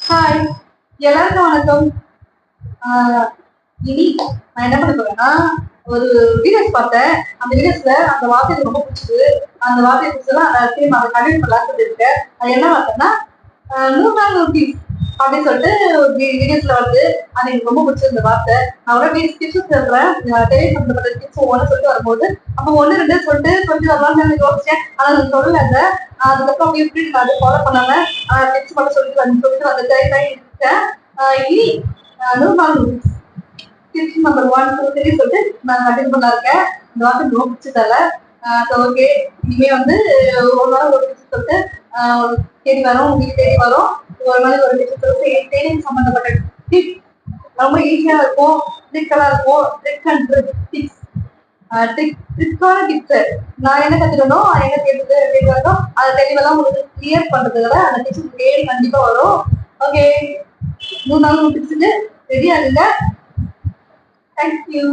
Hi, எல்லாருக்கும் வணக்கம். இனி நான் என்ன பண்ண போறேன்னா, ஒரு வீடியோஸ் பார்த்தேன். அந்த வீடியோஸ்ல அந்த வார்த்தை எனக்கு ரொம்ப பிடிச்சது. அந்த வார்த்தையை பிடிச்சதெல்லாம் திரும்ப அதை கண்டினியூ பண்ணலாம்னு சொல்லியிருக்கேன். அது என்ன வார்த்தைன்னா, 100 நாள் நோட்டீஸ் அப்படின்னு சொல்லிட்டு ஒரு வீடியோஸ்ல வருது. அது எனக்கு ரொம்ப பிடிச்சது இந்த வார்த்தை. நான் ஒரு டிப்ஸ் சொல்றேன். டெலிவரி சம்பந்தப்பட்ட டிப்ஸ் ஒவ்வொன்று சொல்லிட்டு வரும்போது, அப்போ ஒன்று ரெண்டு சொல்லிட்டு வரலாம்னு யோசிச்சேன். ஆனா நான் சொல்லல அதை. அதுக்கப்புறம் அப்படியே இப்படி நான் அதை ஃபாலோ பண்ணாம டிப்ஸ் மட்டும் சொல்லிட்டு வந்து இருக்கேன். இனி 100 நாள் நோட்டீஸ் டிப்ஸ் நம்பர் 1, 2, 3 சொல்லிட்டு நான் கண்டினியூ பண்ண இருக்கேன். இந்த வார்த்தை ரொம்ப பிடிச்சதால ஓகே. இனிமே வந்து ஒரு நாள் ஒரு டிப்ஸ் சொல்லிட்டு தேடி வரும், உங்களுக்கு தேடி வரும். ஒரு நாள் ஒரு டிப்ஸ் சொல்லிட்டு தேடி சம்பந்தப்பட்ட டிப்ஸ் ரொம்ப ஈஸியா இருக்கும், ட்ரிக்கலா இருக்கும். ட்ரிக் அண்ட் டிப்ஸ் ட்ரிக்கான டிப்ஸ் நான் என்ன கத்துக்கணும், என்ன கேட்டு அதை தெளிவெல்லாம் உங்களுக்கு கிளியர் பண்றதுல அந்த டிப்ஸ் தேடி கண்டிப்பா வரும். ஓகே, 3 நாள் டிப்ஸுக்கு ரெடி ஆகுங்க. Thank you.